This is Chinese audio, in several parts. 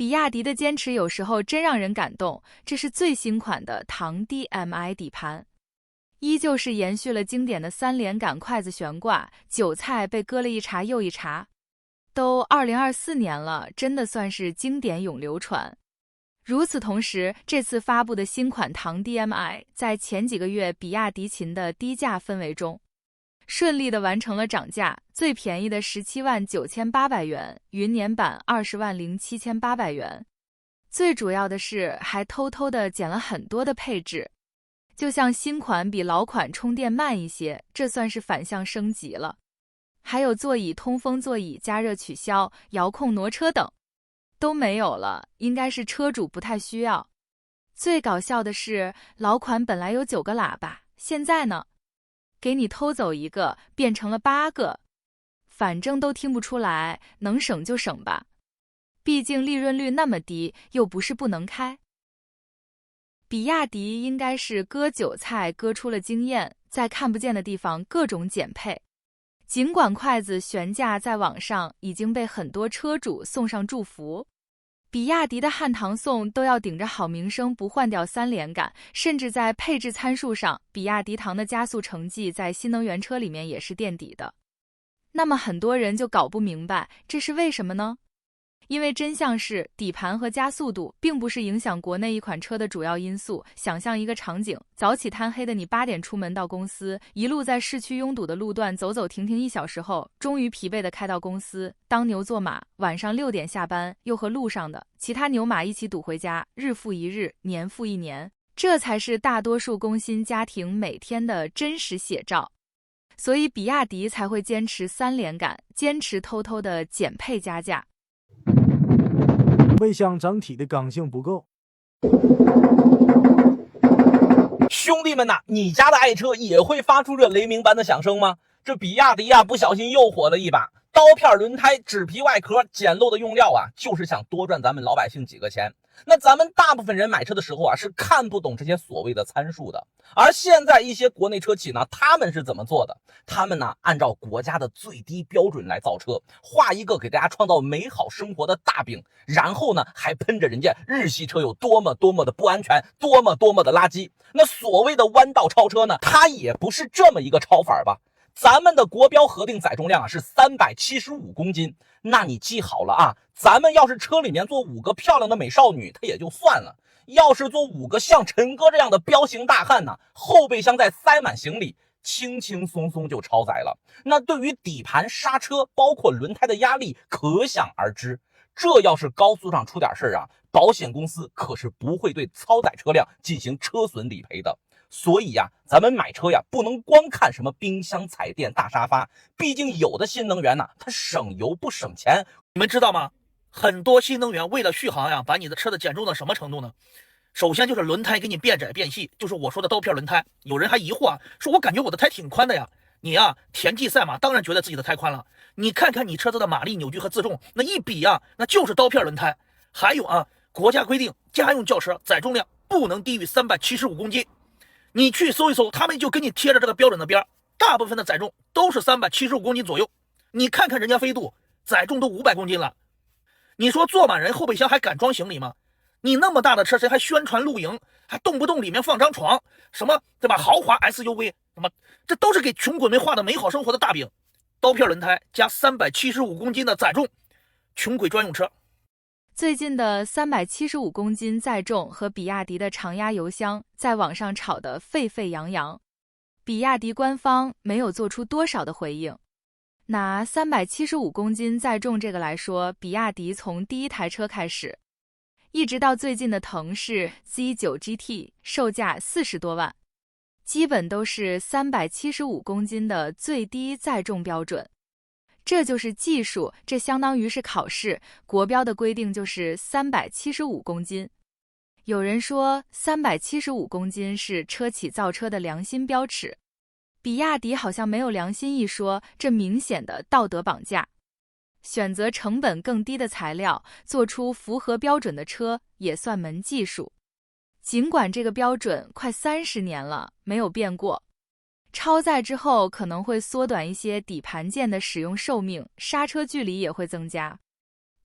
比亚迪的坚持有时候真让人感动，这是最新款的唐 DMI 底盘，依旧是延续了经典的3连杆筷子悬挂，韭菜被割了一茬又一茬。都2024年了，真的算是经典永流传。与此同时，这次发布的新款唐 DMI 在前几个月比亚迪秦的低价氛围中，顺利的完成了涨价，最便宜的179800元，云年版207800元。最主要的是还偷偷的减了很多的配置，就像新款比老款充电慢一些，这算是反向升级了。还有座椅通风、座椅加热取消、遥控挪车等都没有了，应该是车主不太需要。最搞笑的是，老款本来有9个喇叭，现在呢，给你偷走一个，变成了8个。反正都听不出来，能省就省吧。毕竟利润率那么低，又不是不能开。比亚迪应该是割韭菜割出了经验，在看不见的地方各种减配。尽管筷子悬架在网上已经被很多车主送上祝福，比亚迪的汉唐宋都要顶着好名声不换掉3连杆，甚至在配置参数上，比亚迪唐的加速成绩在新能源车里面也是垫底的。那么很多人就搞不明白这是为什么呢？因为真相是，底盘和加速度并不是影响国内一款车的主要因素。想象一个场景，早起贪黑的你8点出门到公司，一路在市区拥堵的路段走走停停1小时后，终于疲惫的开到公司，当牛做马，晚上6点下班，又和路上的其他牛马一起堵回家，日复一日，年复一年，这才是大多数工薪家庭每天的真实写照。所以比亚迪才会坚持3连杆，坚持偷偷的减配加价。魏象整体的刚性不够。兄弟们呐，你家的爱车也会发出这雷鸣般的响声吗？这比亚迪呀，不小心又火了一把。刀片轮胎、纸皮外壳、简陋的用料啊，就是想多赚咱们老百姓几个钱。那咱们大部分人买车的时候啊，是看不懂这些所谓的参数的。而现在一些国内车企呢，他们是怎么做的？他们呢，按照国家的最低标准来造车，画一个给大家创造美好生活的大饼，然后呢，还喷着人家日系车有多么多么的不安全，多么多么的垃圾。那所谓的弯道超车呢，它也不是这么一个超法吧？咱们的国标核定载重量啊是375公斤，那你记好了啊，咱们要是车里面坐5个漂亮的美少女，它也就算了，要是坐5个像陈哥这样的彪形大汉呢，后备箱再塞满行李，轻轻松松就超载了。那对于底盘、刹车，包括轮胎的压力，可想而知。这要是高速上出点事儿啊，保险公司可是不会对超载车辆进行车损理赔的。所以呀，咱们买车呀，不能光看什么冰箱、彩电、大沙发，毕竟有的新能源呢，它省油不省钱。你们知道吗？很多新能源为了续航呀，把你的车子减重到什么程度呢？首先就是轮胎给你变窄变细，就是我说的刀片轮胎。有人还疑惑啊，说我感觉我的胎挺宽的呀。你呀，田忌赛马当然觉得自己的胎宽了。你看看你车子的马力、扭矩和自重，那一比呀，那就是刀片轮胎。还有啊，国家规定家用轿车载重量不能低于375公斤。你去搜一搜，他们就给你贴着这个标准的边，大部分的载重都是375公斤左右。你看看人家飞度，载重都500公斤了。你说坐满人后备箱还敢装行李吗？你那么大的车，谁还宣传露营，还动不动里面放张床，什么对吧？豪华 SUV， 什么这都是给穷鬼们画的美好生活的大饼。刀片轮胎加375公斤的载重，穷鬼专用车。最近的375公斤载重和比亚迪的长压油箱在网上炒得沸沸扬扬，比亚迪官方没有做出多少的回应。拿375公斤载重这个来说，比亚迪从第一台车开始，一直到最近的腾势 Z9 GT， 售价40多万，基本都是375公斤的最低载重标准。这就是技术，这相当于是考试，国标的规定就是375公斤。有人说375公斤是车企造车的良心标尺，比亚迪好像没有良心一说，这明显的道德绑架。选择成本更低的材料，做出符合标准的车，也算门技术。尽管这个标准快30年了，没有变过。超载之后可能会缩短一些底盘件的使用寿命，刹车距离也会增加。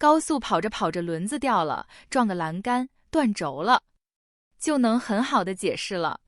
高速跑着跑着轮子掉了，撞个栏杆，断轴了，就能很好的解释了。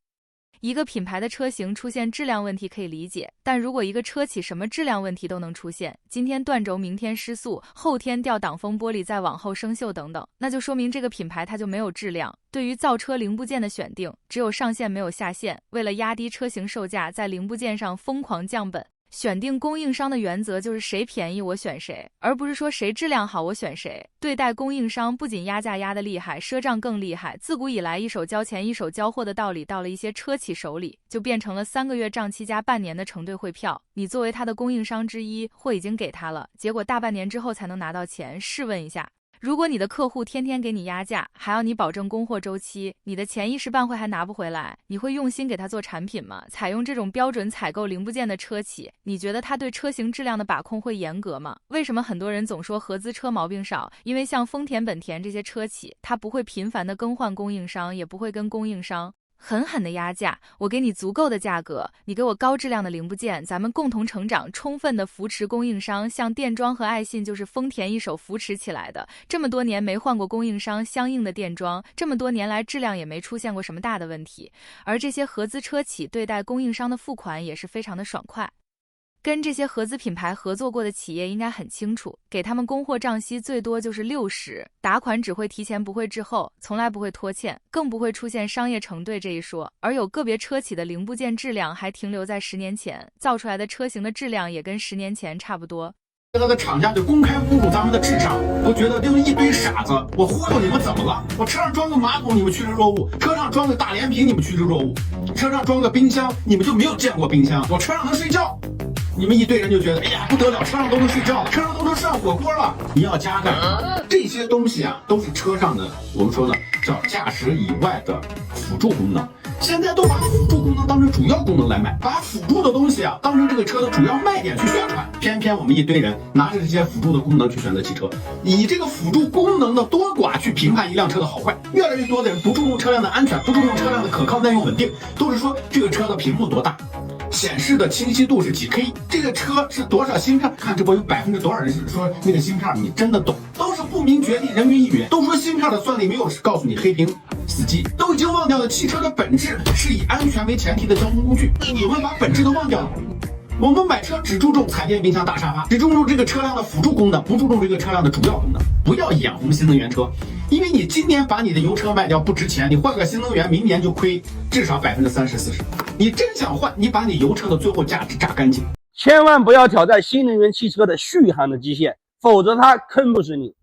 一个品牌的车型出现质量问题可以理解，但如果一个车企什么质量问题都能出现，今天断轴，明天失速，后天掉挡风玻璃，再往后生锈等等，那就说明这个品牌它就没有质量。对于造车零部件的选定，只有上限没有下限，为了压低车型售价，在零部件上疯狂降本。选定供应商的原则就是谁便宜我选谁，而不是说谁质量好我选谁。对待供应商不仅压价压得厉害，赊账更厉害。自古以来一手交钱一手交货的道理，到了一些车企手里，就变成了3个月账期加半年的承兑汇票。你作为他的供应商之一，货已经给他了，结果大半年之后才能拿到钱。试问一下，如果你的客户天天给你压价，还要你保证供货周期，你的钱一时半会还拿不回来，你会用心给他做产品吗？采用这种标准采购零部件的车企，你觉得他对车型质量的把控会严格吗？为什么很多人总说合资车毛病少？因为像丰田、本田这些车企，它不会频繁的更换供应商，也不会跟供应商狠狠的压价，我给你足够的价格，你给我高质量的零部件，咱们共同成长，充分的扶持供应商。像电装和爱信就是丰田一手扶持起来的，这么多年没换过供应商相应的电装，这么多年来质量也没出现过什么大的问题。而这些合资车企对待供应商的付款也是非常的爽快。跟这些合资品牌合作过的企业应该很清楚，给他们供货账息最多就是60，打款只会提前不会滞后，从来不会拖欠，更不会出现商业承兑这一说。而有个别车企的零部件质量还停留在10年前，造出来的车型的质量也跟10年前差不多。他的厂家就公开侮辱咱们的智商，我觉得就是一堆傻子。我忽悠你们怎么了？我车上装个马桶你们趋之若鹜，车上装个大连屏你们趋之若鹜，车上装个冰箱你们就没有见过冰箱。我车上能睡觉，你们一堆人就觉得哎呀不得了，车上都能睡觉了，车上都能涮火锅了。你要加盖这些东西啊，都是车上的我们说的叫驾驶以外的辅助功能。现在都把辅助功能当成主要功能来卖，把辅助的东西啊当成这个车的主要卖点去宣传。偏偏我们一堆人拿着这些辅助的功能去选择汽车，以这个辅助功能的多寡去评判一辆车的好坏。越来越多的人不注重车辆的安全，不注重车辆的可靠耐用稳定，都是说这个车的屏幕多大，显示的清晰度是几 K， 这个车是多少芯片？看直播有多少人是说那个芯片你真的懂？都是不明觉厉，人云亦云。都说芯片的算力没有告诉你黑屏死机，都已经忘掉了汽车的本质是以安全为前提的交通工具。你们把本质都忘掉了。我们买车只注重彩电、冰箱、大沙发，只注重这个车辆的辅助功能，不注重这个车辆的主要功能。不要眼红新能源车，因为你今年把你的油车卖掉不值钱，你换个新能源，明年就亏至少30%-40%。你真想换，你把你油车的最后价值榨干净。千万不要挑战新能源汽车的续航的极限，否则它坑不死你。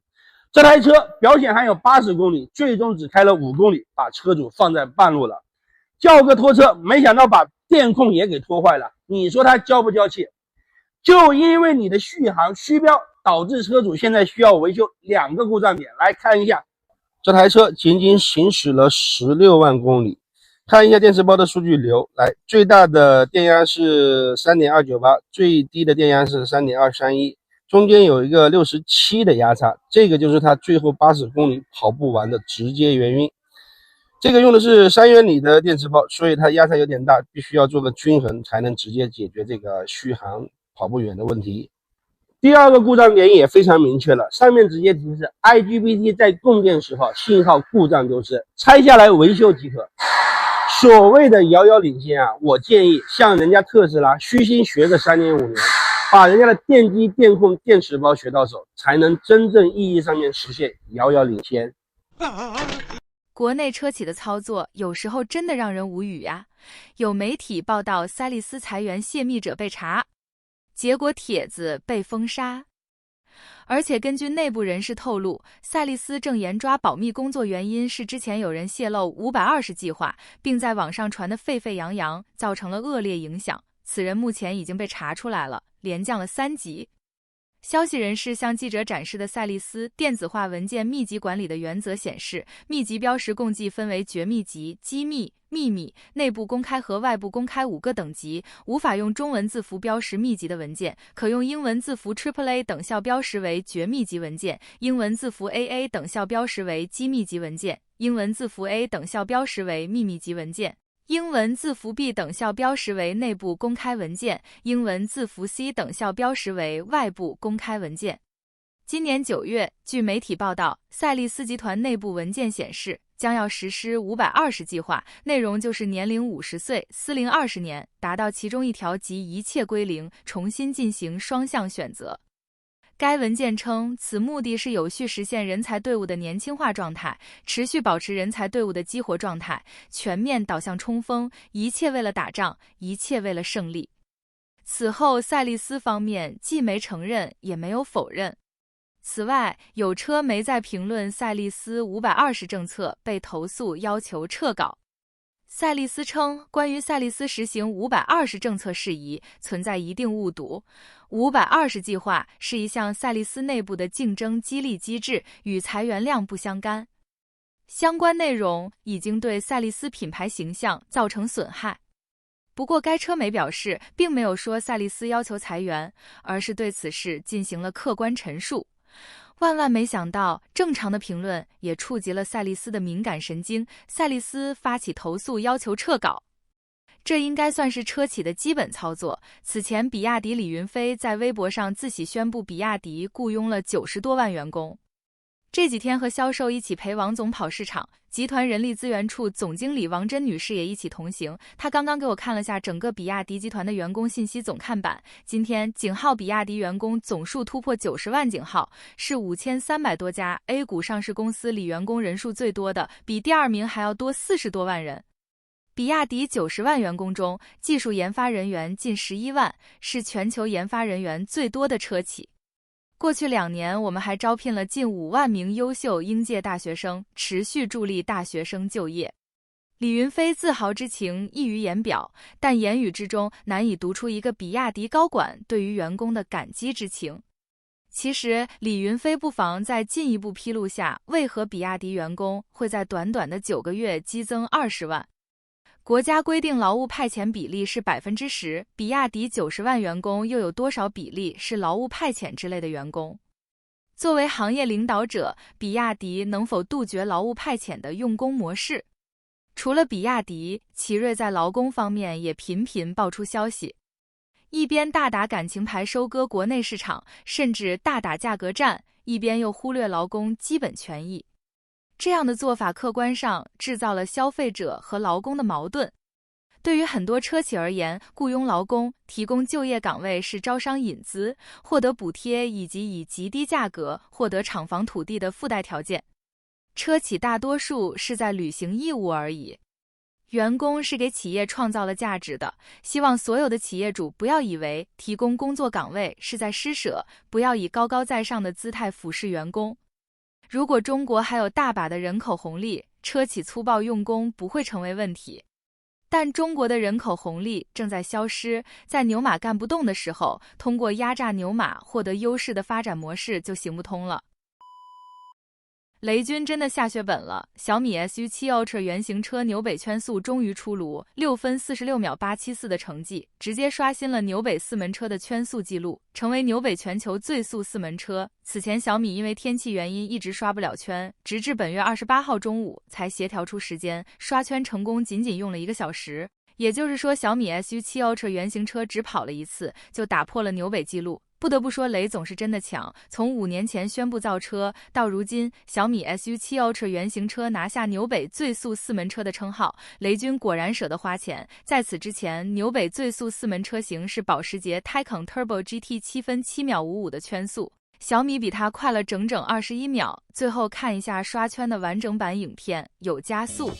这台车表显还有80公里，最终只开了5公里，把车主放在半路了。叫个拖车，没想到把电控也给拖坏了，你说他娇不娇气？就因为你的续航虚标，导致车主现在需要维修2个故障点。来看一下，这台车仅仅行驶了16万公里，看一下电池包的数据流。来，最大的电压是 3.298， 最低的电压是 3.231， 中间有一个67的压差，这个就是它最后80公里跑不完的直接原因。这个用的是3元锂的电池包，所以它压差有点大，必须要做个均衡才能直接解决这个续航跑不远的问题。第二个故障点也非常明确了，上面直接提示 IGBT 在供电时候信号故障丢失，拆下来维修即可。所谓的遥遥领先啊，我建议像人家特斯拉虚心学个3年5年，把人家的电机、电控、电池包学到手，才能真正意义上面实现遥遥领先。国内车企的操作有时候真的让人无语呀。有媒体报道赛力斯裁员泄密者被查，结果帖子被封杀。而且根据内部人士透露，赛力斯正严抓保密工作，原因是之前有人泄露520计划，并在网上传得沸沸扬扬，造成了恶劣影响。此人目前已经被查出来了，连降了3级。消息人士向记者展示的赛力斯电子化文件密集管理的原则显示，密集标识共计分为绝密级、机密、秘密、内部公开和外部公开5个等级。无法用中文字符标识密集的文件，可用英文字符 AAA 等效标识为绝密级文件，英文字符 AA 等效标识为机密级文件，英文字符 A 等效标识为秘密级文件，英文字符 B 等效标识为内部公开文件，英文字符 C 等效标识为外部公开文件。今年9月，据媒体报道，赛力斯集团内部文件显示，将要实施520计划，内容就是年龄50岁，思龄20年，达到其中一条即一切归零，重新进行双向选择。该文件称，此目的是有序实现人才队伍的年轻化状态，持续保持人才队伍的激活状态，全面导向冲锋，一切为了打仗，一切为了胜利。此后，赛力斯方面既没承认，也没有否认。此外，有车媒在评论赛力斯520政策被投诉，要求撤稿。赛力斯称，关于赛力斯实行520政策事宜存在一定误读。520计划是一项赛力斯内部的竞争激励机制，与裁员量不相干。相关内容已经对赛力斯品牌形象造成损害。不过，该车媒表示，并没有说赛力斯要求裁员，而是对此事进行了客观陈述。万万没想到，正常的评论也触及了赛力斯的敏感神经，赛力斯发起投诉，要求撤稿。这应该算是车企的基本操作。此前，比亚迪李云飞在微博上自喜宣布，比亚迪雇佣了90多万员工。这几天和销售一起陪王总跑市场，集团人力资源处总经理王珍女士也一起同行。她刚刚给我看了下整个比亚迪集团的员工信息总看板。今天井号比亚迪员工总数突破90万井号，是5300多家 A 股上市公司里员工人数最多的，比第2名还要多40多万人。比亚迪90万员工中，技术研发人员近11万，是全球研发人员最多的车企。过去2年，我们还招聘了近5万名优秀应届大学生，持续助力大学生就业。李云飞自豪之情溢于言表，但言语之中难以读出一个比亚迪高管对于员工的感激之情。其实，李云飞不妨再进一步披露下，为何比亚迪员工会在短短的9个月激增20万。国家规定劳务派遣比例是10%，比亚迪90万员工又有多少比例是劳务派遣之类的员工？作为行业领导者，比亚迪能否杜绝劳务派遣的用工模式？除了比亚迪，奇瑞在劳工方面也频频爆出消息，一边大打感情牌收割国内市场，甚至大打价格战，一边又忽略劳工基本权益。这样的做法客观上制造了消费者和劳工的矛盾。对于很多车企而言，雇佣劳工、提供就业岗位是招商引资、获得补贴以及以极低价格获得厂房土地的附带条件。车企大多数是在履行义务而已。员工是给企业创造了价值的，希望所有的企业主不要以为提供工作岗位是在施舍，不要以高高在上的姿态俯视员工。如果中国还有大把的人口红利，车企粗暴用工不会成为问题。但中国的人口红利正在消失，在牛马干不动的时候，通过压榨牛马获得优势的发展模式就行不通了。雷军真的下血本了，小米 SU7 Ultra 原型车纽北圈速终于出炉，6分46秒874的成绩，直接刷新了纽北4门车的圈速纪录，成为纽北全球最速4门车。此前小米因为天气原因一直刷不了圈，直至本月28号中午才协调出时间，刷圈成功仅用了1个小时。也就是说，小米 SU7 Ultra 原型车只跑了1次，就打破了纽北纪录。不得不说，雷总是真的强。从5年前宣布造车，到如今小米 SU7 Ultra 原型车拿下纽北最速4门车的称号，雷军果然舍得花钱。在此之前，纽北最速4门车型是保时捷 Taycan Turbo GT 7分7秒55的圈速，小米比它快了整整21秒。最后看一下刷圈的完整版影片，有加速。